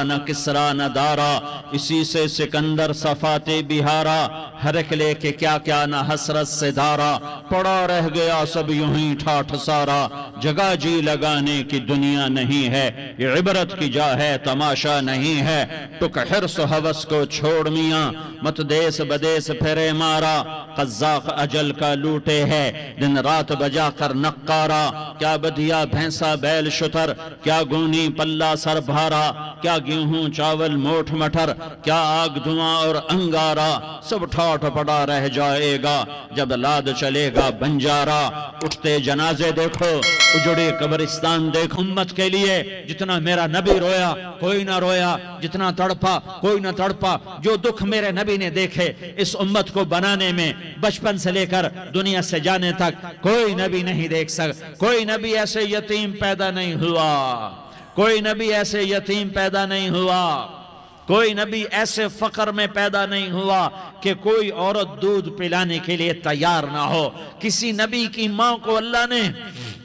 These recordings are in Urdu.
نہ کسرا نہ دارا، اسی سے سکندر صفاتے بہارا، ہرکلے کے کیا کیا نہ حسرت سے دھارا، پڑا رہ گیا سب یوں ہی ٹھاٹھ سارا، جگہ جی لگانے کی دنیا نہیں ہے، یہ عبرت کی جا ہے تماشا نہیں ہے، ٹک حرص و حوث کو چھوڑ میاں، مت دیس بدیس پھرے مارا، قزاق اجل کا لوٹے ہے، دن رات بجا کر نقارا، کیا بدھیا بھینسا بیل شتر، کیا گونی پلہ سر بھارا، کیا گیہوں چاول موٹھ مٹر، کیا آگ دھواں اور انگارا، سب ٹھاٹھ پڑا رہ جائے گا جب لاد چلے گا بنجارا، اٹھتے جنازے دیکھو اجڑے قبرستان دیکھو، امت کے لیے جتنا میرا نبی رویا کوئی نہ رویا، جتنا تڑپا کوئی نہ تڑپا، جو دکھ میرے نبی نے دیکھے اس امت کو بنانے میں بچپن سے لے کر دنیا سے جانے تک کوئی نبی نہیں دیکھ سکتا، کوئی نبی ایسے یتیم پیدا نہیں ہوا، کوئی نبی ایسے یتیم پیدا نہیں ہوا، کوئی نبی ایسے فقر میں پیدا نہیں ہوا کہ کوئی عورت دودھ پلانے کے لیے تیار نہ ہو، کسی نبی کی ماں کو اللہ نے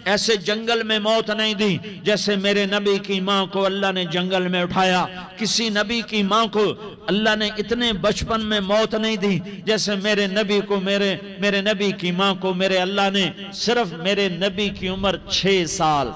ایسے جنگل میں موت نہیں دی جیسے میرے نبی کی ماں کو اللہ نے جنگل میں اٹھایا، کسی نبی کی ماں کو اللہ نے اتنے بچپن میں موت نہیں دی جیسے میرے نبی کو میرے نبی کی ماں کو میرے اللہ نے صرف میرے نبی کی عمر 6 سال،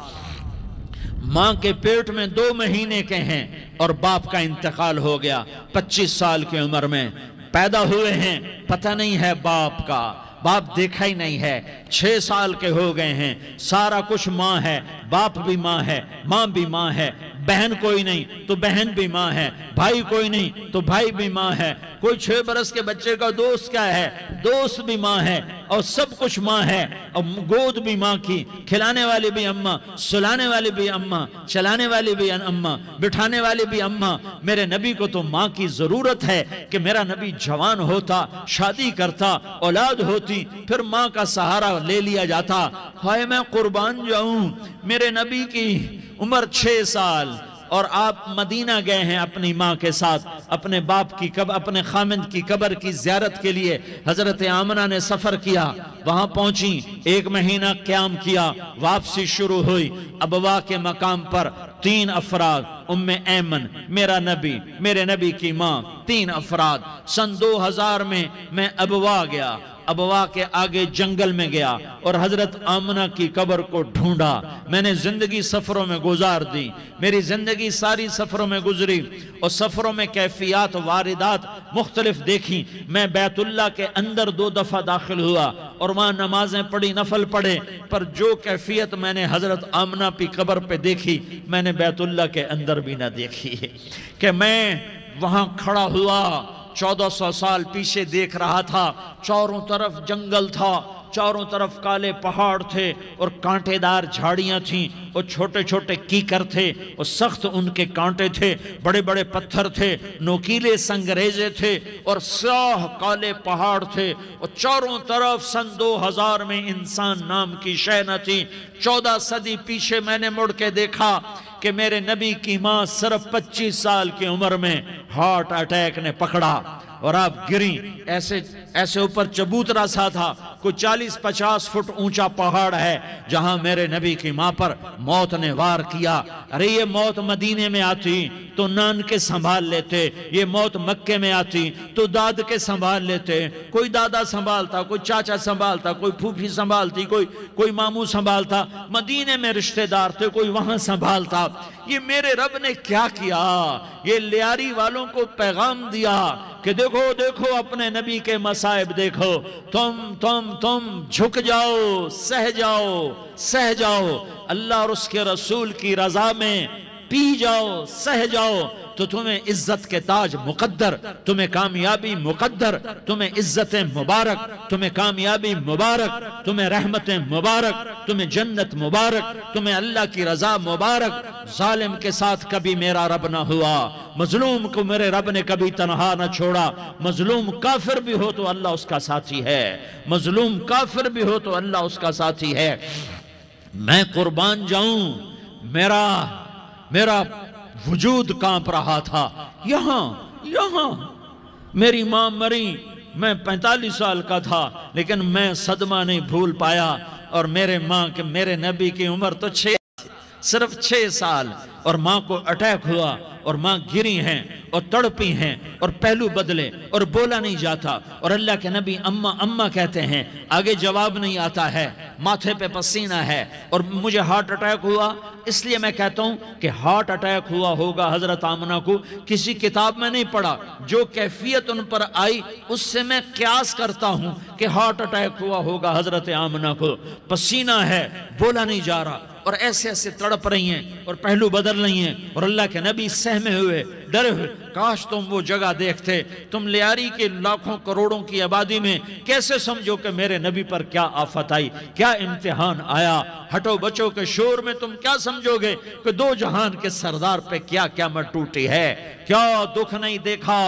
ماں کے پیٹ میں 2 مہینے کے ہیں اور باپ کا انتقال ہو گیا 25 سال کی عمر میں، پیدا ہوئے ہیں پتہ نہیں ہے باپ کا، باپ دیکھا ہی نہیں ہے، 6 سال کے ہو گئے ہیں، سارا کچھ ماں ہے، باپ بھی ماں ہے، ماں بھی ماں ہے، بہن کوئی نہیں تو بہن بھی ماں ہے، بھائی کوئی نہیں تو بھائی بھی ماں ہے، کوئی 6 برس کے بچے کا دوست کیا ہے، دوست بھی ماں ہے، اور سب کچھ ماں ہے، اور گود بھی ماں کی، کھلانے والی بھی اماں، سلانے والی بھی اماں، چلانے والی بھی اماں، بٹھانے والی بھی اماں، میرے نبی کو تو ماں کی ضرورت ہے کہ میرا نبی جوان ہوتا، شادی کرتا، اولاد ہوتی، پھر ماں کا سہارا لے لیا جاتا، ہائے میں قربان جاؤں، میرے نبی کی عمر 6 سال اور آپ مدینہ گئے ہیں اپنی ماں کے ساتھ، اپنے باپ کی اپنے خامند کی قبر کی زیارت کے لیے حضرت آمنہ نے سفر کیا، وہاں پہنچی، 1 مہینہ قیام کیا، واپسی شروع ہوئی، ابوا کے مقام پر 3 افراد، ام ایمن، میرا نبی، میرے نبی کی ماں، 3 افراد، سن 2000 میں ابوا گیا، ابوا کے آگے جنگل میں گیا اور حضرت آمنہ کی قبر کو ڈھونڈا، میں نے زندگی سفروں میں گزار دی، میری زندگی ساری سفروں میں گزری، اور سفروں میں کیفیات واردات مختلف دیکھی، میں بیت اللہ کے اندر 2 دفعہ داخل ہوا اور وہاں نمازیں پڑھی، نفل پڑھے، پر جو کیفیت میں نے حضرت آمنہ کی قبر پہ دیکھی میں نے بیت اللہ کے اندر بھی نہ دیکھی، کہ میں وہاں کھڑا ہوا 1400 سال پیچھے دیکھ رہا تھا، چاروں طرف جنگل تھا، چاروں طرف کالے پہاڑ تھے اور کانٹے دار جھاڑیاں تھیں اور چھوٹے چھوٹے کیکر تھے اور سخت ان کے کانٹے تھے، بڑے بڑے پتھر تھے، نوکیلے سنگریزے تھے اور سیاہ کالے پہاڑ تھے، اور چاروں طرف سن 2000 میں انسان نام کی شے نہ تھی۔ 14 صدی پیچھے میں نے مڑ کے دیکھا کہ میرے نبی کی ماں صرف 25 سال کی عمر میں ہارٹ اٹیک نے پکڑا اور آپ گریں، ایسے اوپر چبوترا سا تھا، کوئی 40-50 فٹ اونچا پہاڑ ہے جہاں میرے نبی کی ماں پر موت نے وار کیا۔ ارے یہ موت مدینے میں آتی تو نان کے سنبھال لیتے، یہ موت مکے میں آتی تو داد کے سنبھال لیتے، کوئی دادا سنبھالتا، کوئی چاچا سنبھالتا، کوئی پھوپھی سنبھالتی، کوئی ماموں سنبھالتا، مدینے میں رشتہ دار تھے، کوئی وہاں سنبھالتا۔ یہ میرے رب نے کیا کیا؟ یہ لیاری والوں کو پیغام دیا کہ دیکھو دیکھو اپنے نبی کے مصائب دیکھو، تم جھک جاؤ، سہ جاؤ، اللہ اور اس کے رسول کی رضا میں پی جاؤ، سہ جاؤ، تو تمہیں عزت کے تاج مقدر، تمہیں کامیابی مقدر، تمہیں عزت مبارک، تمہیں کامیابی مبارک، تمہیں رحمت مبارک، تمہیں جنت مبارک، تمہیں اللہ کی رضا مبارک۔ ظالم کے ساتھ کبھی میرا رب نہ ہوا، مظلوم کو میرے رب نے کبھی تنہا نہ چھوڑا، مظلوم کافر بھی ہو تو اللہ اس کا ساتھی ہے، مظلوم کافر بھی ہو تو اللہ اس کا ساتھی ہے۔ میں قربان جاؤں، میرا وجود کانپ رہا تھا، یہاں میری ماں مری، میں 45 سال کا تھا، لیکن میں صدمہ نہیں بھول پایا، اور میرے نبی کی عمر تو صرف 6 سال، اور ماں کو اٹیک ہوا اور ماں گری ہیں اور تڑپی ہیں اور پہلو بدلے اور بولا نہیں جاتا، اور اللہ کے نبی اماں اماں کہتے ہیں، آگے جواب نہیں آتا ہے، ماتھے پہ پسینہ ہے، اور مجھے ہارٹ اٹیک ہوا۔ اس لیے میں کہتا ہوں کہ ہارٹ اٹیک ہوا ہوگا حضرت آمنہ کو، کسی کتاب میں نہیں پڑھا، جو کیفیت ان پر آئی اس سے میں قیاس کرتا ہوں کہ ہارٹ اٹیک ہوا ہوگا حضرت آمنہ کو۔ پسینہ ہے، بولا نہیں جا رہا، اور ایسے ایسے تڑپ رہی ہیں اور پہلو بدل رہی ہیں، اور اللہ کے نبی سہمے ہوئے، ڈرے ہوئے۔ کاش تم وہ جگہ دیکھتے، تم لیاری کے لاکھوں کروڑوں کی آبادی میں کیسے سمجھو کہ میرے نبی پر کیا آفت آئی، کیا امتحان آیا۔ ہٹو بچوں کے شور میں تم کیا سمجھو گے کہ 2 جہان کے سردار پہ کیا قیامت ٹوٹی ہے۔ کیا دکھ نہیں دیکھا،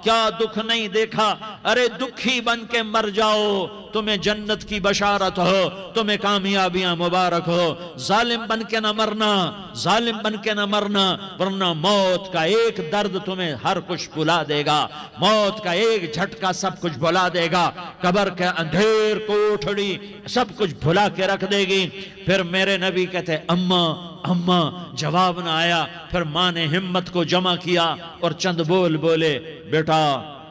کیا دکھ نہیں دیکھا، ارے دکھی بن کے مر جاؤ، تمہیں جنت کی بشارت ہو، تمہیں کامیابیاں مبارک ہو۔ ظالم بن کے نہ مرنا، ظالم بن کے نہ مرنا، ورنہ موت کا ایک درد تمہیں ہر کچھ بھلا دے گا، موت کا ایک جھٹکا سب کچھ بھلا دے گا، قبر کے اندھیر کوٹھڑی سب کچھ بھلا کے رکھ دے گی۔ پھر میرے نبی کہتے اماں اماں، جواب نہ آیا۔ پھر ماں نے ہمت کو جمع کیا اور چند بول بولے، بیٹا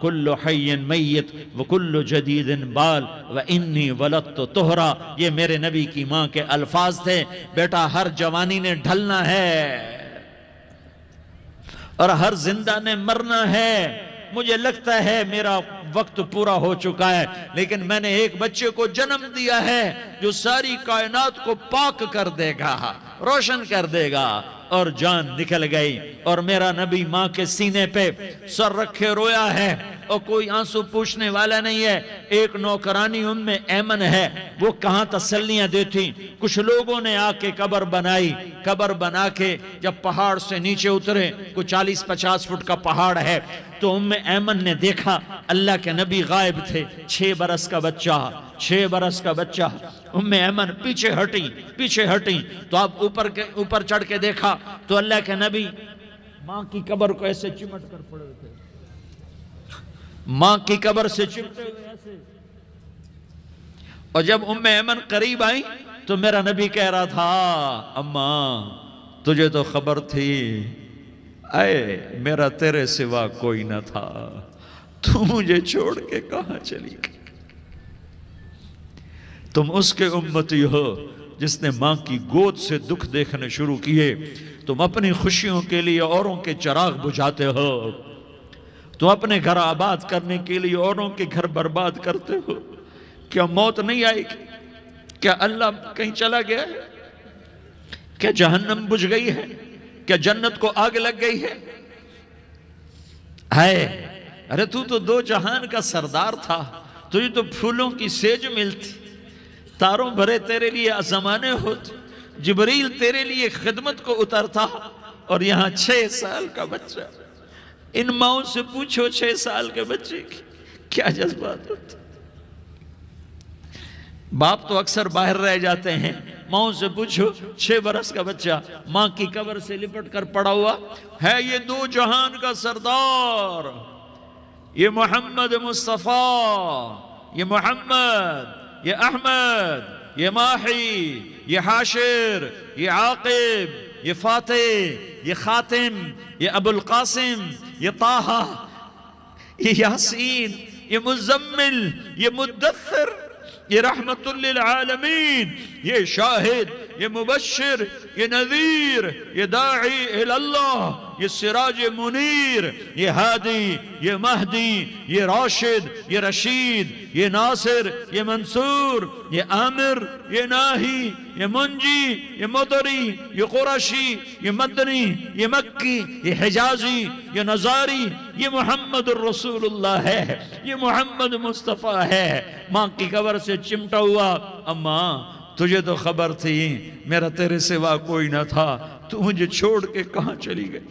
کل حی میت وکل جدید بال وانی ولدت طہرا۔ یہ میرے نبی کی ماں کے الفاظ تھے، بیٹا ہر جوانی نے ڈھلنا ہے اور ہر زندہ نے مرنا ہے۔ مجھے لگتا ہے میرا وقت پورا ہو چکا ہے، لیکن میں نے ایک بچے کو جنم دیا ہے جو ساری کائنات کو پاک کر دے گا، روشن کر دے گا۔ اور جان نکل گئی، اور میرا نبی ماں کے سینے پہ سر رکھے رویا ہے، اور کوئی آنسو پوچھنے والا نہیں ہے۔ ایک نوکرانی ایمن ہے، وہ کہاں تسلیاں دیتی۔ کچھ لوگوں نے آ کے قبر بنائی، قبر بنا کے جب پہاڑ سے نیچے اترے، کوئی 40-50 فٹ کا پہاڑ ہے، تو ایمن نے دیکھا اللہ کے نبی غائب تھے، 6 برس کا بچہ، 6 برس کا بچہ۔ ایمن پیچھے ہٹی تو اب اوپر چڑھ کے دیکھا تو اللہ کے نبی ماں کی قبر کو ایسے چمٹ کر پڑے تھے، ماں کی قبر سے چمٹے ہوئے ایسے۔ اور جب ایمن قریب آئی تو میرا نبی کہہ رہا تھا، اماں تجھے تو خبر تھی، اے میرا تیرے سوا کوئی نہ تھا، تو مجھے چھوڑ کے کہاں چلی گئی۔ تم اس کے امتی ہو جس نے ماں کی گود سے دکھ دیکھنے شروع کیے، تم اپنی خوشیوں کے لیے اوروں کے چراغ بجھاتے ہو، تم اپنے گھر آباد کرنے کے لیے اوروں کے گھر برباد کرتے ہو۔ کیا موت نہیں آئے گی؟ کیا اللہ کہیں چلا گیا ہے؟ کیا جہنم بجھ گئی ہے؟ کیا جنت کو آگ لگ گئی ہے؟ ارے تو 2 جہان کا سردار تھا، تجھے تو پھولوں کی سیج ملتی، تاروں بھرے تیرے لیے زمانے ہوتے، جبریل تیرے لیے خدمت کو اترتا، اور یہاں 6 سال کا بچہ۔ ان ماؤں سے پوچھو 6 سال کے بچے کی کیا جذبات ہوتے۔ باپ تو اکثر باہر رہ جاتے ہیں، ماؤں سے پوچھو 6 برس کا بچہ ماں کی قبر سے لپٹ کر پڑا ہوا ہے۔ یہ 2 جہان کا سردار، یہ محمد مصطفیٰ، یہ محمد، یہ احمد، یہ ماحی، یہ حاشر، یہ عاقب، یہ فاتح، یہ خاتم، یہ ابو القاسم، یہ طٰہٰ، یہ یاسین، یہ مزمل، یہ مدثر، یہ رحمت للعالمین، یہ شاہد، یہ مبشر، یہ نذیر، یہ داعی اللہ، یہ سراج منیر، یہ ہادی، یہ مہدی، یہ راشد، یہ رشید، یہ ناصر، یہ منصور، یہ عامر، یہ ناہی، یہ منجی، یہ مدری، یہ قرشی، یہ مدنی، یہ مکی، یہ حجازی، یہ نظاری، یہ محمد الرسول اللہ ہے، یہ محمد مصطفیٰ ہے۔ ماں کی قبر سے چمٹا ہوا، اماں تجھے تو خبر تھی میرا تیرے سوا کوئی نہ تھا، تو مجھے چھوڑ کے کہاں چلی گئی،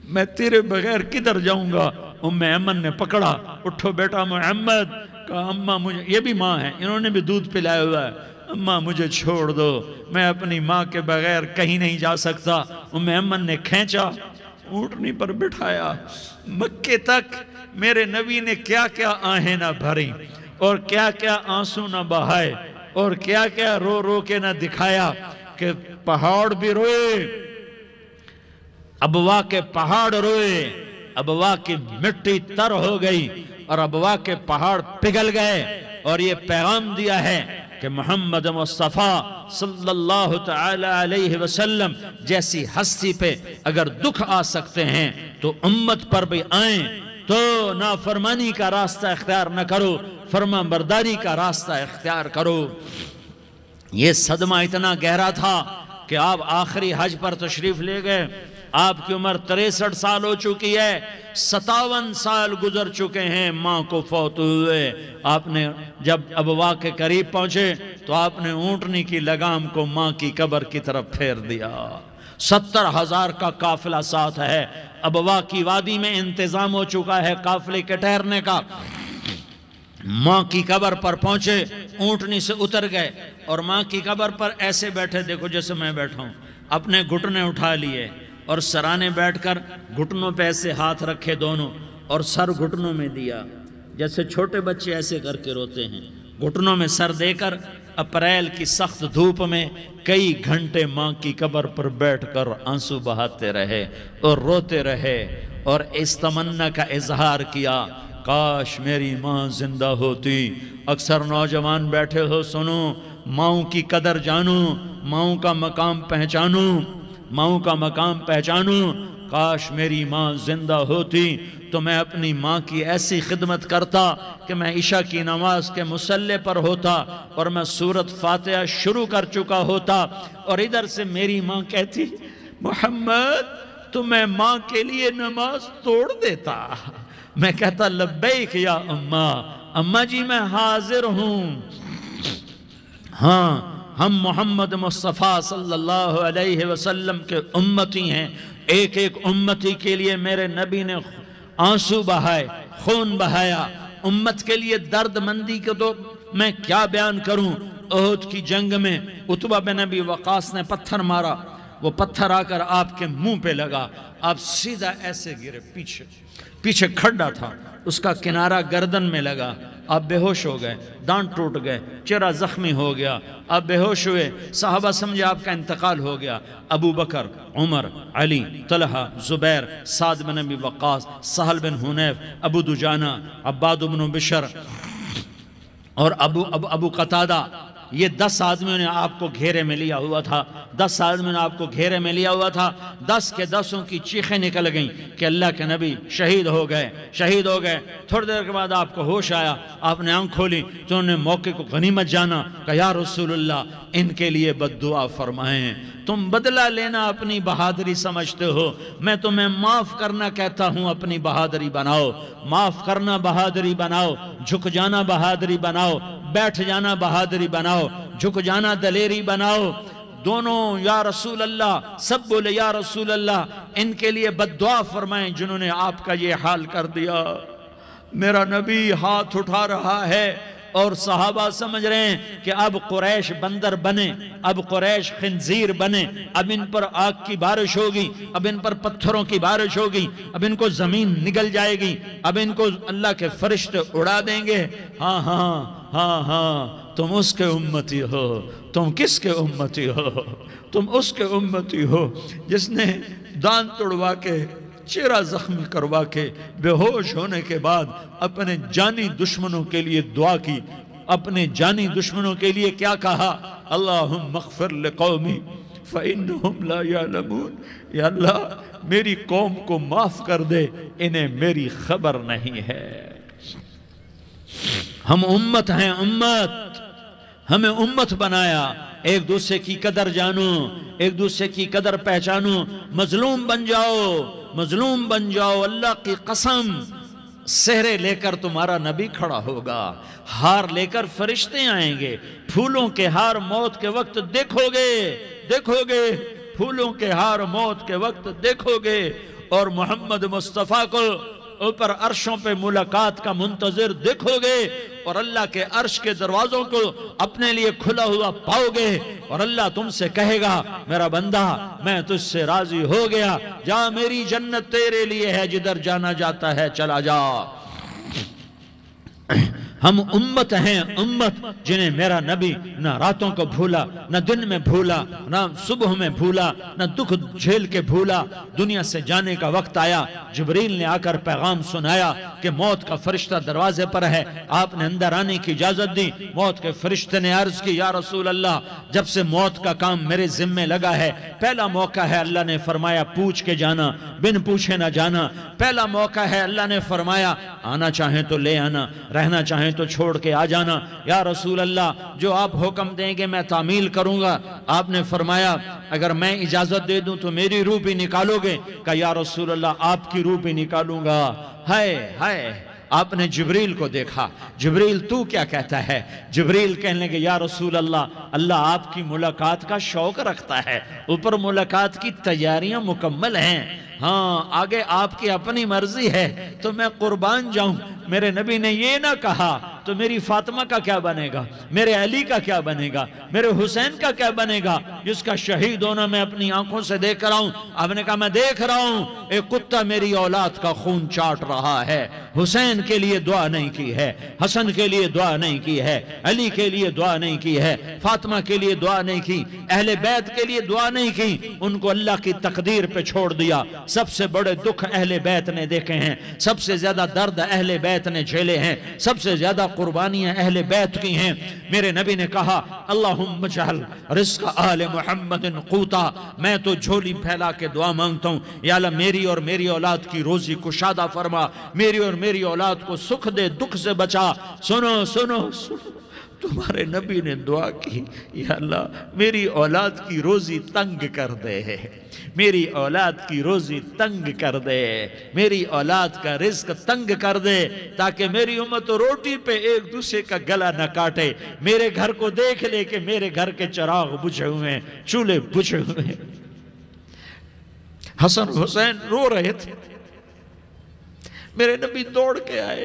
میں تیرے بغیر کدھر جاؤں گا۔ ایمن نے پکڑا، اٹھو بیٹا محمد، کہا اماں مجھے، یہ بھی ماں ہے، انہوں نے بھی دودھ پلایا ہوا ہے، اماں مجھے چھوڑ دو، میں اپنی ماں کے بغیر کہیں نہیں جا سکتا۔ ایمن نے کھینچا، اونٹنی پر بٹھایا، مکے تک میرے نبی نے کیا کیا آہیں نہ بھری، اور کیا کیا آنسو نہ بہائے، اور کیا کیا رو رو کے نہ دکھایا کہ پہاڑ بھی روئے، ابوا کے پہاڑ روئے، ابوا کی مٹی تر ہو گئی اور ابوا کے پہاڑ پگھل گئے، اور یہ پیغام دیا ہے کہ محمد مصطفیٰ صلی اللہ تعالی علیہ وسلم جیسی ہستی پہ اگر دکھ آ سکتے ہیں تو امت پر بھی آئیں، تو نافرمانی کا راستہ اختیار نہ کرو، فرما برداری کا راستہ اختیار کرو۔ یہ صدمہ اتنا گہرا تھا کہ آپ آخری حج پر تشریف لے گئے، آپ کی عمر 63 سال ہو چکی ہے، 57 سال گزر چکے ہیں ماں کو فوت ہوئے۔ آپ نے جب ابوا کے قریب پہنچے تو آپ نے اونٹنی کی لگام کو ماں کی قبر کی طرف پھیر دیا۔ 70,000 کا قافلہ ساتھ ہے، ابوا کی وادی میں انتظام ہو چکا ہے قافلے کے ٹھہرنے کا۔ ماں کی قبر پر پہنچے، اونٹنی سے اتر گئے اور ماں کی قبر پر ایسے بیٹھے، دیکھو جیسے میں بیٹھا ہوں، اپنے گھٹنے اٹھا لیے اور سرانے بیٹھ کر گھٹنوں پہ ایسے ہاتھ رکھے دونوں اور سر گھٹنوں میں دیا، جیسے چھوٹے بچے ایسے کر کے روتے ہیں، گھٹنوں میں سر دے کر اپریل کی سخت دھوپ میں کئی گھنٹے ماں کی قبر پر بیٹھ کر آنسو بہاتے رہے اور روتے رہے اور اس تمنا کا اظہار کیا، کاش میری ماں زندہ ہوتی۔ اکثر نوجوان بیٹھے ہو، سنو، ماؤں کی قدر جانو، ماؤں کا مقام پہچانو، ماؤں کا مقام پہچانو۔ کاش میری ماں زندہ ہوتی تو میں اپنی ماں کی ایسی خدمت کرتا کہ میں عشاء کی نماز کے مصلی پر ہوتا اور میں سورۃ فاتحہ شروع کر چکا ہوتا، اور ادھر سے میری ماں کہتی محمد تو میں ماں کے لیے نماز توڑ دیتا۔ میں کہتا لبیک یا اماں، اماں جی میں حاضر ہوں۔ ہاں، ہم محمد مصطفیٰ صلی اللہ علیہ وسلم کے امتی ہیں، ایک ایک امتی کے لیے میرے نبی نے آنسو بہائے، خون بہایا، امت کے لیے درد مندی کو تو میں کیا بیان کروں۔ احد کی جنگ میں عتبہ بن ابی وقاص نے پتھر مارا، وہ پتھر آ کر آپ کے منہ پہ لگا، آپ سیدھا ایسے گرے، پیچھے کھڈا تھا، اس کا کنارہ گردن میں لگا، آپ بے ہوش ہو گئے، دانت ٹوٹ گئے، چہرہ زخمی ہو گیا، آپ بے ہوش ہوئے، صحابہ سمجھے آپ کا انتقال ہو گیا۔ ابو بکر، عمر، علی، طلحہ، زبیر، سعد بن ابی وقاص، سہل بن حنیف، ابو دجانہ، عباد بن بشر اور ابو قتادہ، یہ 10 آدمیوں نے آپ کو گھیرے میں لیا ہوا تھا، 10 آدمیوں نے آپ کو گھیرے میں لیا ہوا تھا، 10 کے 10 کی چیخیں نکل گئیں کہ اللہ کے نبی شہید ہو گئے۔ تھوڑی دیر کے بعد آپ کو ہوش آیا، آپ نے آنکھ کھولی تو انہوں نے موقع کو غنیمت جانا کہ یا رسول اللہ ان کے لیے بد دعا فرمائیں، تم بدلہ لینا اپنی بہادری سمجھتے ہو، میں تمہیں معاف کرنا کہتا ہوں، اپنی بہادری بناؤ، معاف کرنا بہادری بناؤ، جھک جانا بہادری بناؤ، بیٹھ جانا بہادری بناؤ، جھک جانا دلیری بناؤ۔ دونوں یا رسول اللہ، سب بولے یا رسول اللہ، ان کے لیے بد دعا فرمائیں جنہوں نے آپ کا یہ حال کر دیا۔ میرا نبی ہاتھ اٹھا رہا ہے اور صحابہ سمجھ رہے ہیں کہ اب قریش بندر بنے، اب قریش خنزیر بنے، اب ان پر آگ کی بارش ہوگی، اب ان پر پتھروں کی بارش ہوگی، اب ان کو زمین نگل جائے گی، اب ان کو اللہ کے فرشتے اڑا دیں گے۔ ہاں ہاں ہاں ہاں، تم اس کے امتی ہو۔ تم کس کے امتی ہو؟ تم اس کے امتی ہو جس نے دان توڑوا کے، چہرہ زخمی کروا کے، بے ہوش ہونے کے بعد اپنے جانی دشمنوں کے لیے دعا کی، اپنے جانی دشمنوں کے لیے کیا کہا؟ اللہم اغفر لقومی فإنہم لا یعلمون، یا اللہ میری قوم کو معاف کر دے، انہیں میری خبر نہیں ہے۔ ہم امت ہیں، امت، ہمیں امت بنایا، ایک دوسرے کی قدر جانو، ایک دوسرے کی قدر پہچانو، مظلوم بن جاؤ، مظلوم بن جاؤ، اللہ کی قسم سہرے لے کر تمہارا نبی کھڑا ہوگا، ہار لے کر فرشتے آئیں گے، پھولوں کے ہار موت کے وقت دیکھو گے، پھولوں کے ہار موت کے وقت دیکھو گے، اور محمد مصطفیٰ کو اوپر عرشوں پہ ملاقات کا منتظر دیکھو گے، اور اللہ کے عرش کے دروازوں کو اپنے لیے کھلا ہوا پاؤ گے، اور اللہ تم سے کہے گا میرا بندہ میں تجھ سے راضی ہو گیا، جا میری جنت تیرے لیے ہے، جدھر جانا جاتا ہے چلا جا۔ ہم امت ہیں، امت جنہیں میرا نبی نہ راتوں کو بھولا، نہ دن میں بھولا، نہ صبح میں بھولا، نہ دکھ جھیل کے بھولا۔ دنیا سے جانے کا وقت آیا، جبریل نے آ کر پیغام سنایا کہ موت کا فرشتہ دروازے پر ہے، آپ نے اندر آنے کی اجازت دی۔ موت کے فرشتے نے عرض کی، یا رسول اللہ، جب سے موت کا کام میرے ذمہ لگا ہے، پہلا موقع ہے، اللہ نے فرمایا پوچھ کے جانا، بن پوچھے نہ جانا۔ پہلا موقع ہے، اللہ نے فرمایا آنا چاہیں تو لے آنا، رہنا چاہیں تو چھوڑ کے آ جانا۔ یا رسول اللہ، جو آپ حکم دیں گے میں تعمیل کروں گا۔ آپ نے فرمایا اگر میں اجازت دے دوں تو میری روح بھی نکالو گے؟ کہا یا رسول اللہ، آپ کی روح بھی نکالوں گا۔ ہائے ہائے، آپ نے جبریل کو دیکھا، جبریل تو کیا کہتا ہے؟ جبریل کہنے لگے یا رسول اللہ، اللہ آپ کی ملاقات کا شوق رکھتا ہے، اوپر ملاقات کی تیاریاں مکمل ہیں، ہاں آگے آپ کی اپنی مرضی ہے تو میں قربان جاؤں۔ میرے نبی نے یہ نہ کہا تو میری فاطمہ کا کیا بنے گا، میرے علی کا کیا بنے گا، میرے حسین کا کیا بنے گا، جس کا شہید ہونا میں اپنی آنکھوں سے دیکھ رہا ہوں۔ آپ نے کہا میں دیکھ رہا ہوں، ایک کتا میری اولاد کا خون چاٹ رہا ہے۔ حسین کے لیے دعا نہیں کی ہے، حسن کے لیے دعا نہیں کی ہے، علی کے لیے دعا نہیں کی ہے، فاطمہ کے لیے دعا نہیں کی، اہل بیت کے لیے دعا نہیں کی، ان کو اللہ کی تقدیر پہ چھوڑ دیا۔ سب سے بڑے دکھ اہل بیت نے دیکھے ہیں، سب سے زیادہ درد اہل بیت نے جھیلے ہیں، سب سے زیادہ قربانیاں اہل بیت کی ہیں۔ میرے نبی نے کہا اللہم اجعل رزق آل محمد قوتا، میں تو جھولی پھیلا کے دعا مانگتا ہوں، یا اللہ میری اور میری اولاد کی روزی کشادہ فرما، میری اور میری اولاد کو سکھ دے، دکھ سے بچا۔ سنو سنو سنو، تمہارے نبی نے دعا کی، یا اللہ میری اولاد کی روزی تنگ کر دے، میری اولاد کی روزی تنگ کر دے، میری اولاد کا رزق تنگ کر دے، تاکہ میری امت روٹی پہ ایک دوسرے کا گلا نہ کاٹے، میرے گھر کو دیکھ لے کہ میرے گھر کے چراغ بجھے ہوئے ہیں، چولہے بجھے ہوئے ہیں۔ حسن حسین رو رہے تھے، میرے نبی دوڑ کے آئے،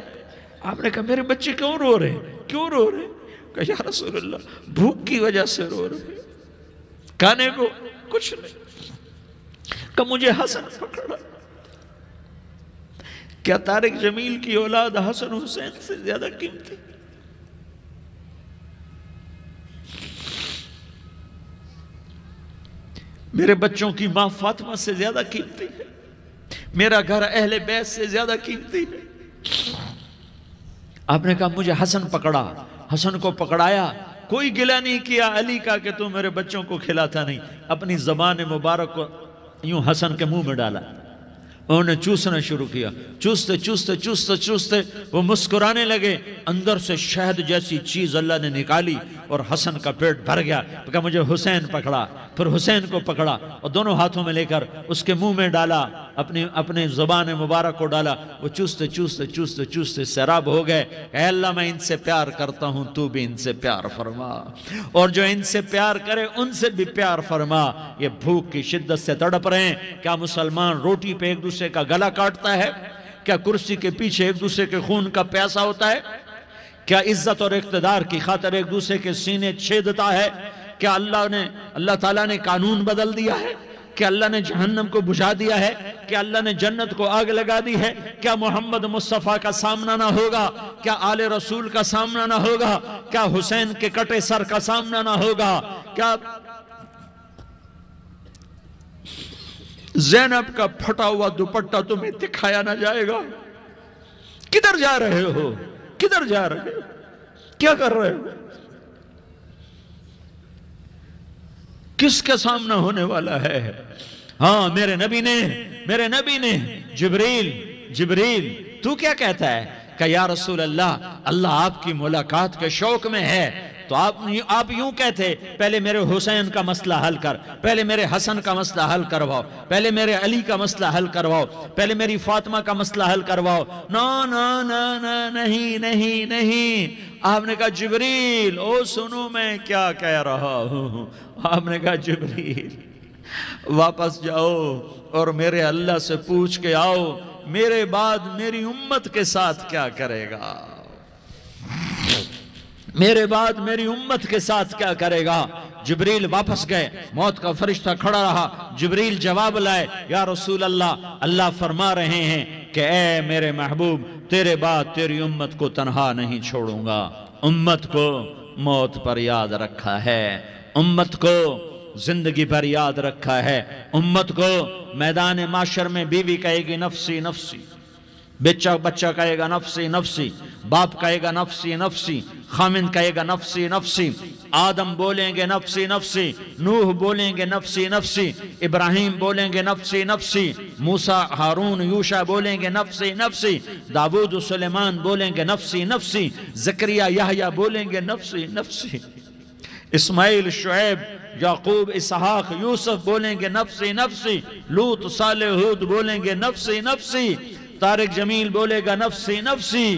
آپ نے کہا میرے بچے کیوں رو رہے ہیں، کیوں رو رہے ہیں؟ کہا یا رسول اللہ بھوک کی وجہ سے رو رہے ہیں، کھانے کو کچھ نہیں۔ کہ مجھے حسن پکڑا۔ کیا طارق جمیل کی اولاد حسن حسین سے زیادہ قیمتی؟ میرے بچوں کی ماں فاطمہ سے زیادہ قیمتی ہے، میرا گھر اہل بیت سے زیادہ قیمتی ہے۔ آپ نے کہا مجھے حسن پکڑا، حسن کو پکڑایا، کوئی گلہ نہیں کیا علی کا کہ تو میرے بچوں کو کھلاتا نہیں، اپنی زبان مبارک کو یوں حسن کے منہ میں ڈالا، انہوں نے چوسنا شروع کیا، چوستے چوستے چوستے چوستے وہ مسکرانے لگے، اندر سے شہد جیسی چیز اللہ نے نکالی اور حسن کا پیٹ بھر گیا۔ کہا مجھے حسین پکڑا، پھر حسین کو پکڑا اور دونوں ہاتھوں میں لے کر اس کے منہ میں ڈالا، اپنے زبان مبارک کو ڈالا، وہ چوستے چوستے چوستے چوستے سیراب ہو گئے۔ اے اللہ میں ان سے پیار کرتا ہوں، تو بھی ان سے پیار فرما، اور جو ان سے پیار کرے ان سے بھی پیار فرما۔ یہ بھوک کی شدت سے تڑپ رہے ہیں، کیا مسلمان روٹی پہ ایک دوسرے کا گلا کاٹتا ہے؟ کیا کرسی کے پیچھے ایک دوسرے کے خون کا پیاسا ہوتا ہے؟ کیا عزت اور اقتدار کی خاطر ایک دوسرے کے سینے چھیدتا ہے؟ کیا اللہ تعالیٰ نے قانون بدل دیا ہے؟ کیا اللہ نے جہنم کو بجھا دیا ہے؟ کیا اللہ نے جنت کو آگ لگا دی ہے؟ کیا محمد مصطفیٰ کا سامنا نہ ہوگا؟ کیا آل رسول کا سامنا نہ ہوگا؟ کیا حسین کے کٹے سر کا سامنا نہ ہوگا؟ کیا زینب کا پھٹا ہوا دوپٹہ تمہیں دکھایا نہ جائے گا؟ کدھر جا رہے ہو؟ کدھر جا رہے ہو؟ کیا کر رہے ہو؟ کس کا سامنا ہونے والا ہے؟ ہاں میرے نبی نے جبریل تو کیا کہتا ہے؟ کہ یا رسول اللہ آپ کی ملاقات کے شوق میں ہے، تو آپ یوں کہتے پہلے میرے حسین کا مسئلہ حل کر، پہلے میرے حسن کا مسئلہ حل کرواؤ، پہلے میرے علی کا مسئلہ حل کرواؤ، پہلے میری فاطمہ کا مسئلہ حل کرواؤ۔ نہیں۔ آپ نے کہا جبریل سنو میں کیا کہہ رہا ہوں۔ آپ نے کہا جبریل واپس جاؤ اور میرے اللہ سے پوچھ کے آؤ میرے بعد میری امت کے ساتھ کیا کرے گا۔ میرے بعد میری امت کے ساتھ کیا کرے گا؟ جبریل واپس گئے، موت کا فرشتہ کھڑا رہا، جبریل جواب لائے، یا رسول اللہ، اللہ فرما رہے ہیں کہ اے میرے محبوب، تیرے بعد تیری امت کو تنہا نہیں چھوڑوں گا۔ امت کو موت پر یاد رکھا ہے، امت کو زندگی پر یاد رکھا ہے، امت کو میدان معاشر میں بیوی کہے گی نفسی نفسی، بچہ کہے گا نفسی نفسی، باپ کہے گا نفسی نفسی، خامن کہے گا نفسی نفسی، آدم بولیں گے نفسی نفسی، نوح بولیں گے نفسی نفسی، ابراہیم بولیں گے نفسی نفسی، موسیٰ ہارون یوشع بولیں گے نفسی نفسی، داود و سلیمان بولیں گے نفسی نفسی، زکریا یحییٰ بولیں گے نفسی نفسی، اسماعیل شعیب یعقوب اسحاق یوسف بولیں گے نفسی نفسی، لوط صالح ہود بولیں گے نفسی نفسی، طارق جمیل بولے گا نفسی نفسی،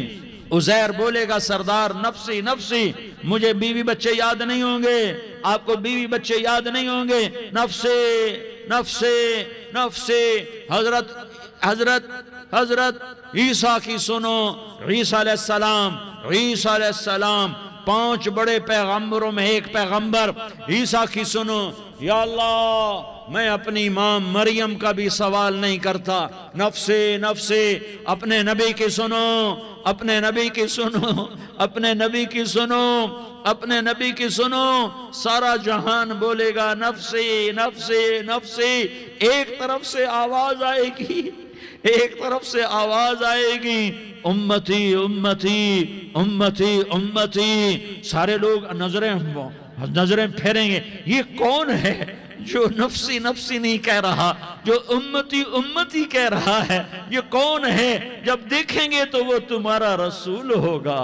عزیر بولے گا سردار نفسی نفسی، مجھے بیوی بچے یاد نہیں ہوں گے، آپ کو بیوی بچے یاد نہیں ہوں گے، نفسی نفسی نفسی۔ حضرت عیسیٰ کی سنو، عیسیٰ علیہ السلام 5 بڑے پیغمبروں میں ایک پیغمبر، عیسیٰ کی سنو، یا اللہ میں اپنی امام مریم کا بھی سوال نہیں کرتا، نفسی نفسی۔ اپنے نبی کی سنو، اپنے نبی کی سنو، اپنے نبی کی سنو، اپنے نبی کی سنو، سارا جہان بولے گا نفسی نفسی نفسی۔ ایک طرف سے آواز آئے گی، ایک طرف سے آواز آئے گی، امتی امتی امتی امتی۔ سارے لوگ نظریں پھیریں گے، یہ کون ہے جو نفسی نفسی نہیں کہہ رہا، جو امتی امتی کہہ رہا ہے؟ یہ کون ہے؟ جب دیکھیں گے تو وہ تمہارا رسول ہوگا،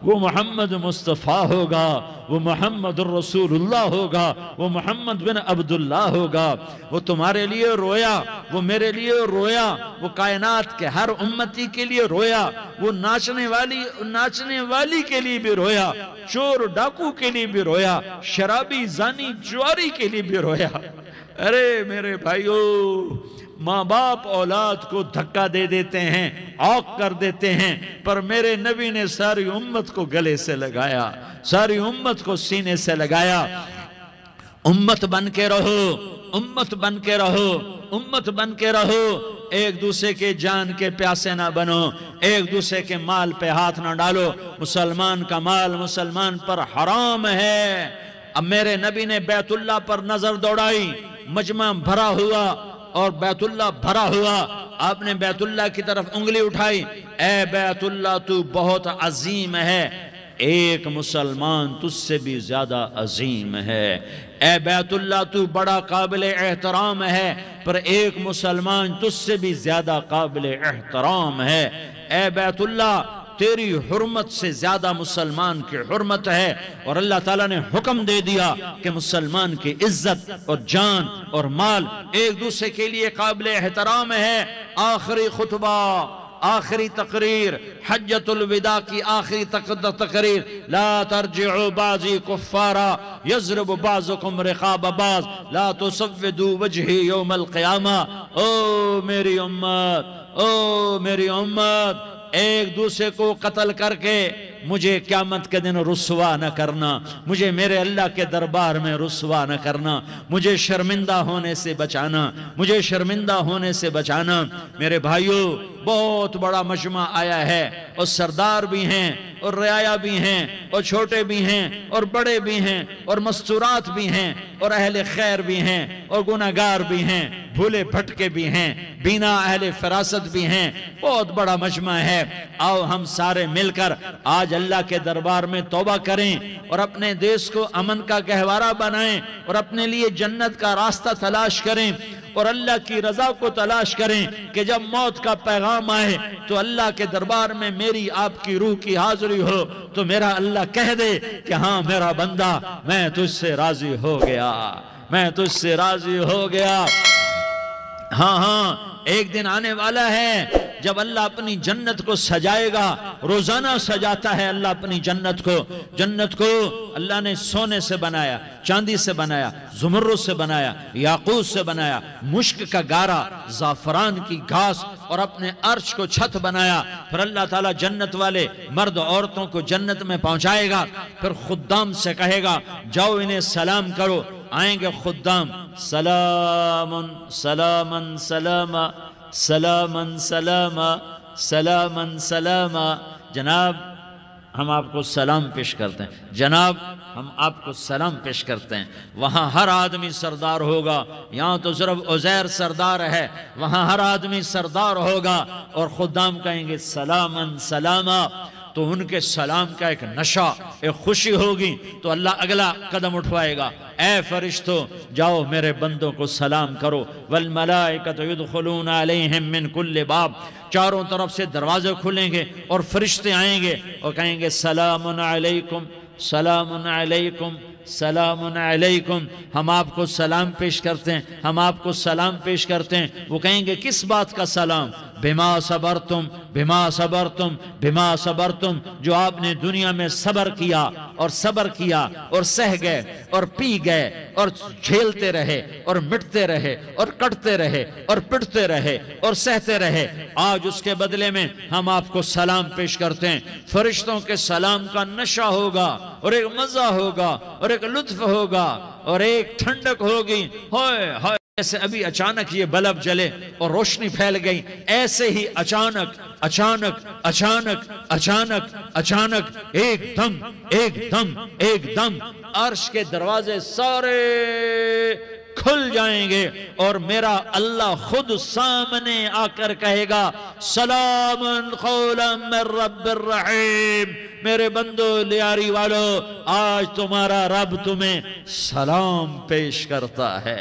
وہ محمد مصطفیٰ ہوگا، وہ محمد الرسول اللہ ہوگا، وہ محمد بن عبداللہ ہوگا۔ وہ تمہارے لیے رویا، وہ میرے لیے رویا، وہ کائنات کے ہر امتی کے لیے رویا، وہ ناچنے والی کے لیے بھی رویا، چور ڈاکو کے لیے بھی رویا، شرابی زانی جواری کے لیے بھی رویا۔ ارے میرے بھائیو، ماں باپ اولاد کو دھکا دے دیتے ہیں، عوق کر دیتے ہیں، پر میرے نبی نے ساری امت کو گلے سے لگایا، ساری امت کو سینے سے لگایا۔ امت بن کے رہو، امت بن کے رہو، امت بن کے رہو، ایک دوسرے کے جان کے پیاسے نہ بنو، ایک دوسرے کے مال پہ ہاتھ نہ ڈالو۔ مسلمان کا مال مسلمان پر حرام ہے۔ اب میرے نبی نے بیت اللہ پر نظر دوڑائی، مجمع بھرا ہوا اور بیت اللہ بھرا ہوا، آپ نے بیت اللہ کی طرف انگلی اٹھائی، اے بیت اللہ تو بہت عظیم ہے، ایک مسلمان تجھ سے بھی زیادہ عظیم ہے۔ اے بیت اللہ تو بڑا قابل احترام ہے، پر ایک مسلمان تجھ سے بھی زیادہ قابل احترام ہے۔ اے بیت اللہ تیری حرمت سے زیادہ مسلمان کی حرمت ہے، اور اللہ تعالیٰ نے حکم دے دیا کہ مسلمان کی عزت اور جان اور مال ایک دوسرے کے لیے قابل احترام ہے۔ آخری خطبہ، آخری تقریر، حجۃ الوداع کی آخری تقریر، لا ترجعوا بعضی کفارا یضرب بعضکم رقاب بعض لا تسودوا وجہی یوم القیامہ۔ او میری امت، او میری امت، ایک دوسرے کو قتل کر کے مجھے قیامت کے دن رسوا نہ کرنا، مجھے میرے اللہ کے دربار میں رسوا نہ کرنا، مجھے شرمندہ ہونے سے بچانا، مجھے شرمندہ ہونے سے بچانا۔ میرے بھائیو، بہت بڑا مجمع آیا ہے، اور سردار بھی ہیں اور رعایا بھی ہیں اور چھوٹے بھی ہیں اور بڑے بھی ہیں اور مستورات بھی ہیں اور اہل خیر بھی ہیں اور گناہگار بھی ہیں، بھولے بھٹکے بھی ہیں، بینا اہل فراست بھی ہیں۔ بہت بڑا مجمع ہے، آؤ ہم سارے مل کر آج اللہ کے دربار میں توبہ کریں اور اپنے دیش کو امن کا گہوارہ بنائیں اور اپنے لیے جنت کا راستہ تلاش کریں اور اللہ کی رضا کو تلاش کریں کہ جب موت کا پیغام آئے تو اللہ کے دربار میں میری آپ کی روح کی حاضری ہو تو میرا اللہ کہہ دے کہ ہاں میرا بندہ، میں تجھ سے راضی ہو گیا، میں تجھ سے راضی ہو گیا۔ ہاں ایک دن آنے والا ہے جب اللہ اپنی جنت کو سجائے گا، روزانہ سجاتا ہے اللہ اپنی جنت کو اللہ نے سونے سے بنایا، چاندی سے بنایا، زمرد سے بنایا، یاقوت سے بنایا، مشک کا گارا، زعفران کی گھاس اور اپنے عرش کو چھت بنایا۔ پھر اللہ تعالیٰ جنت والے مرد عورتوں کو جنت میں پہنچائے گا، پھر خدام سے کہے گا جاؤ انہیں سلام کرو۔ آئیں گے خدام، سلامن سلامن سلاما سلامن سلاما سلامن سلاما، جناب ہم آپ کو سلام پیش کرتے ہیں، جناب ہم آپ کو سلام پیش کرتے ہیں۔ وہاں ہر آدمی سردار ہوگا، یہاں تو صرف عزیر سردار ہے، وہاں ہر آدمی سردار ہوگا، اور خدام کہیں گے سلامن سلاما، تو ان کے سلام کا ایک نشہ، ایک خوشی ہوگی، تو اللہ اگلا قدم اٹھوائے گا، اے فرشتو جاؤ میرے بندوں کو سلام کرو، والملائکۃ یدخلون علیہم من کل باب، چاروں طرف سے دروازے کھلیں گے اور فرشتے آئیں گے اور کہیں گے سلام علیکم سلام علیکم سلام علیکم، ہم آپ کو سلام پیش کرتے ہیں، ہم آپ کو سلام پیش کرتے ہیں۔ وہ کہیں گے کس بات کا سلام؟ بما صبرتم بما صبرتم بما صبرتم، جو آپ نے دنیا میں صبر کیا اور صبر کیا اور سہ گئے اور پی گئے اور جھیلتے رہے اور مٹتے رہے اور کٹتے رہے اور پٹتے رہے اور سہتے رہے، آج اس کے بدلے میں ہم آپ کو سلام پیش کرتے ہیں۔ فرشتوں کے سلام کا نشہ ہوگا اور ایک مزہ ہوگا اور ایک لطف ہوگا اور ایک ٹھنڈک ہوگی، ہوئے ہوئے، جیسے ابھی اچانک یہ بلب جلے اور روشنی پھیل گئی، ایسے ہی اچانک اچانک اچانک اچانک اچانک ایک دم ایک دم ایک دم عرش کے دروازے سارے کھل جائیں گے اور میرا اللہ خود سامنے آ کر کہے گا سلام قولا من رب الرحیم، میرے بندو لیاری والو، آج تمہارا رب تمہیں سلام پیش کرتا ہے،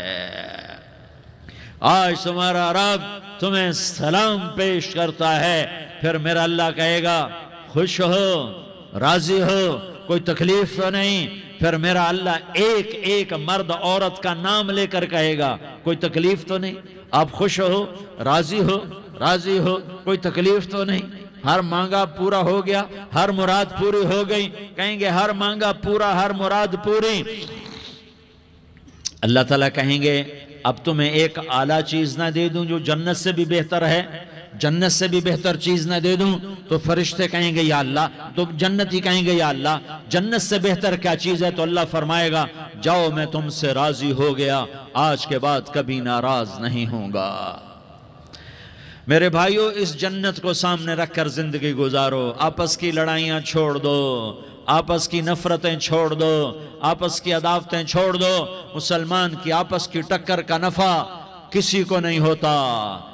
آج تمہارا رب تمہیں سلام پیش کرتا ہے۔ پھر میرا اللہ کہے گا خوش ہو، راضی ہو، کوئی تکلیف تو نہیں؟ پھر میرا اللہ ایک ایک مرد عورت کا نام لے کر کہے گا کوئی تکلیف تو نہیں؟ آپ خوش ہو، راضی ہو، راضی ہو، کوئی تکلیف تو نہیں؟ ہر مانگا پورا ہو گیا، ہر مراد پوری ہو گئی؟ کہیں گے ہر مانگا پورا، ہر مراد پوری۔ اللہ تعالیٰ کہیں گے اب تمہیں ایک اعلیٰ چیز نہ دے دوں جو جنت سے بھی بہتر ہے، جنت سے بھی بہتر چیز نہ دے دوں؟ تو فرشتے کہیں گے یا اللہ، تو جنتی کہیں گے یا اللہ جنت سے بہتر کیا چیز ہے؟ تو اللہ فرمائے گا جاؤ میں تم سے راضی ہو گیا، آج کے بعد کبھی ناراض نہیں ہوں گا۔ میرے بھائیو، اس جنت کو سامنے رکھ کر زندگی گزارو، آپس کی لڑائیاں چھوڑ دو، آپس کی نفرتیں چھوڑ دو، آپس کی عداوتیں چھوڑ دو۔ مسلمان کی آپس کی ٹکر کا نفع کسی کو نہیں ہوتا،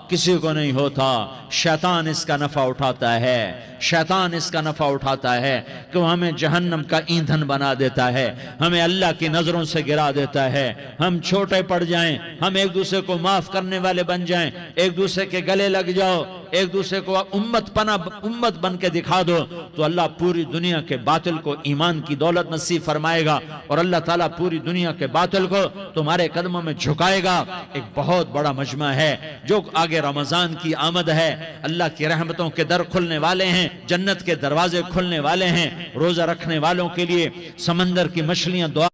کسی کو نہیں ہوتا، شیطان اس کا نفع اٹھاتا ہے، شیطان اس کا نفع اٹھاتا ہے کہ وہ ہمیں جہنم کا ایندھن بنا دیتا ہے، ہمیں اللہ کی نظروں سے گرا دیتا ہے، ہم چھوٹے پڑ جائیں، ہم ایک دوسرے کو معاف کرنے والے بن جائیں، ایک دوسرے کے گلے لگ جاؤ، ایک دوسرے کو امت بن کے دکھا دو، تو اللہ پوری دنیا کے باطل کو ایمان کی دولت نصیب فرمائے گا، اور اللہ تعالیٰ پوری دنیا کے باطل کو تمہارے قدموں میں جھکائے گا۔ ایک بہت بڑا مجمع ہے، جو آگے رمضان کی آمد ہے، اللہ کی رحمتوں کے در کھلنے والے ہیں، جنت کے دروازے کھلنے والے ہیں، روزہ رکھنے والوں کے لیے سمندر کی مچھلیاں دعا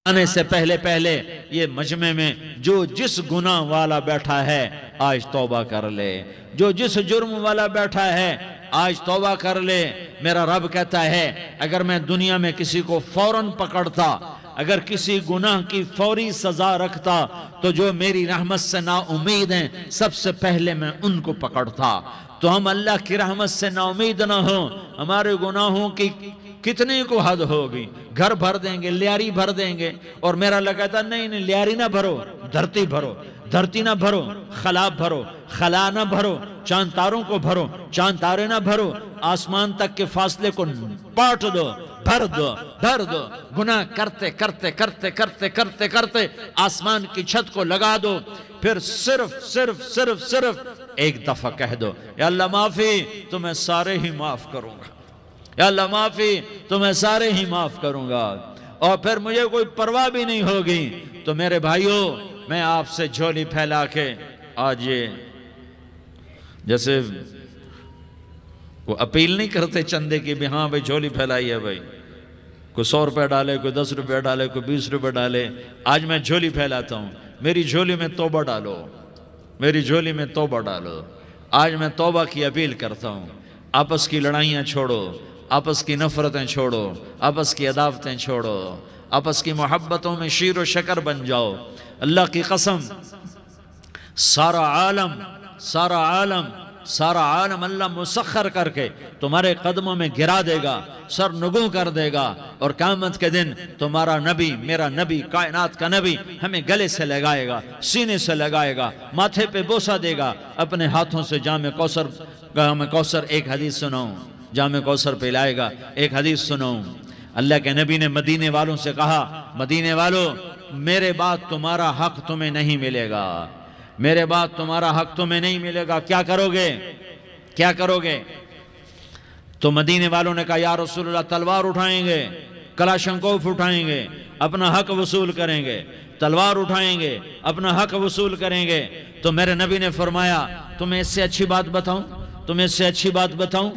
آنے سے پہلے یہ مجمع میں جو جس گناہ والا بیٹھا ہے آج توبہ کر لے، جو جس جرم والا بیٹھا ہے آج توبہ کر لے۔ میرا رب کہتا ہے اگر میں دنیا میں کسی کو فوراً پکڑتا، اگر کسی گناہ کی فوری سزا رکھتا، تو جو میری رحمت سے نا امید ہیں سب سے پہلے میں ان کو پکڑتا۔ تو ہم اللہ کی رحمت سے نا امید نہ ہوں، ہمارے گناہوں کی کتنے کو حد ہوگی، گھر بھر دیں گے، لیاری بھر دیں گے، اور میرا اللہ کہتا نہیں لیاری نہ بھرو، دھرتی بھرو، دھرتی نہ بھرو، خلا بھرو، خلا نہ بھرو، چاند تاروں کو بھرو، چاند تارے نہ بھرو، آسمان تک کے فاصلے کو پاٹ دو، بھر دو، بھر دو، گناہ کرتے کرتے کرتے کرتے کرتے کرتے آسمان کی چھت کو لگا دو، پھر صرف ایک دفعہ کہہ دو یا اللہ معافی، تو میں سارے ہی معاف کروں گا، یا اللہ معافی، تو میں سارے ہی معاف کروں گا، اور پھر مجھے کوئی پرواہ بھی نہیں ہوگی۔ تو میرے بھائیوں، میں آپ سے جھولی پھیلا کے آج یہ جیسے وہ اپیل نہیں کرتے چندے کی بھی ہاں بھائی جھولی پھیلائی ہے بھائی، کوئی 100 روپے ڈالے، کوئی 10 روپے ڈالے، کوئی 20 روپے ڈالے، آج میں جھولی پھیلاتا ہوں، میری جھولی میں توبہ ڈالو، میری جھولی میں توبہ ڈالو۔ آج میں توبہ کی اپیل کرتا ہوں، آپس کی لڑائیاں چھوڑو، آپس کی نفرتیں چھوڑو، آپس کی عداوتیں چھوڑو، آپس کی محبتوں میں شیر و شکر بن جاؤ۔ اللہ کی قسم، سارا عالم اللہ مسخر کر کے تمہارے قدموں میں گرا دے گا، سر نگوں کر دے گا، اور قیامت کے دن تمہارا نبی، میرا نبی، کائنات کا نبی ہمیں گلے سے لگائے گا، سینے سے لگائے گا، ماتھے پہ بوسہ دے گا، اپنے ہاتھوں سے جام کوثر ایک حدیث سناؤں، جام کوثر پہ لائے گا، ایک حدیث سناؤں۔ اللہ کے نبی نے مدینے والوں سے کہا، مدینے والوں میرے بعد تمہارا حق تمہیں نہیں ملے گا، میرے بعد تمہارا حق تمہیں نہیں ملے گا، کیا کرو گے؟ کیا کرو گے؟ تو مدینے والوں نے کہا یا رسول اللہ تلوار اٹھائیں گے، کلاشنکوف اٹھائیں گے، اپنا حق وصول کریں گے، تلوار اٹھائیں گے، اپنا حق وصول کریں گے۔ تو میرے نبی نے فرمایا تمہیں اس سے اچھی بات بتاؤں، تمہیں اس سے اچھی بات بتاؤں،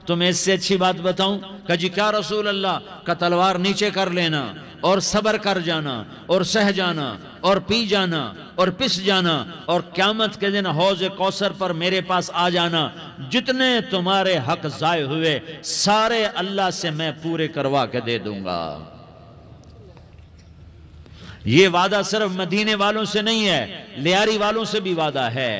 تمہیں اس سے اچھی بات بتاؤں؟ کہا جی کیا رسول اللہ؟ کا تلوار نیچے کر لینا اور صبر کر جانا اور سہ جانا اور پی جانا اور پس جانا، اور قیامت کے دن حوض کوثر پر میرے پاس آ جانا، جتنے تمہارے حق ضائع ہوئے سارے اللہ سے میں پورے کروا کے دے دوں گا۔ یہ وعدہ صرف مدینے والوں سے نہیں ہے، لیاری والوں سے بھی وعدہ ہے،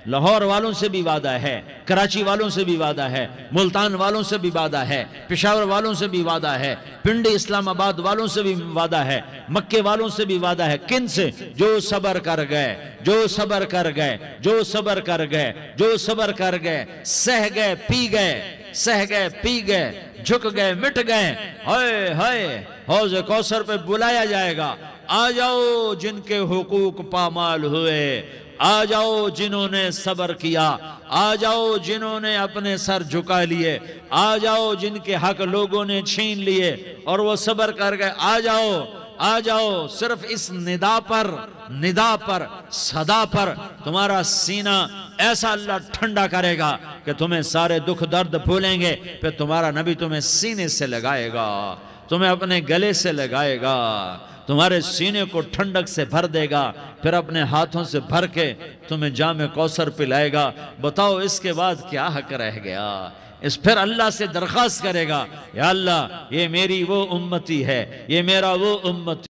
لاہور والوں سے بھی وعدہ ہے، کراچی والوں سے بھی وعدہ ہے، ملتان والوں سے بھی وعدہ ہے، پشاور والوں سے بھی وعدہ ہے، پنڈی اسلام آباد والوں سے بھی وعدہ ہے، مکے والوں سے بھی وعدہ ہے۔ کن سے؟ جو صبر کر گئے، جو صبر کر گئے، جو صبر کر گئے، جو صبر کر گئے، سہ گئے پی گئے، سہ گئے پی گئے، جھک گئے مٹ گئے، ہائے ہائے حوض کوثر پہ بلایا جائے گا، آ جاؤ جن کے حقوق پامال ہوئے، آ جاؤ جنہوں نے صبر کیا، آ جاؤ جنہوں نے اپنے سر جھکا لیے، آ جاؤ جن کے حق لوگوں نے چھین لیے اور وہ صبر کر گئے، آ جاؤ آ جاؤ۔ صرف اس ندا پر صدا پر تمہارا سینہ ایسا اللہ ٹھنڈا کرے گا کہ تمہیں سارے دکھ درد بھولیں گے، پھر تمہارا نبی تمہیں سینے سے لگائے گا، تمہیں اپنے گلے سے لگائے گا، تمہارے سینے کو ٹھنڈک سے بھر دے گا، پھر اپنے ہاتھوں سے بھر کے تمہیں جام کوثر پلائے گا۔ بتاؤ اس کے بعد کیا حق رہ گیا؟ پھر اللہ سے درخواست کرے گا، یا اللہ یہ میری وہ امتی ہے، یہ میرا وہ امتی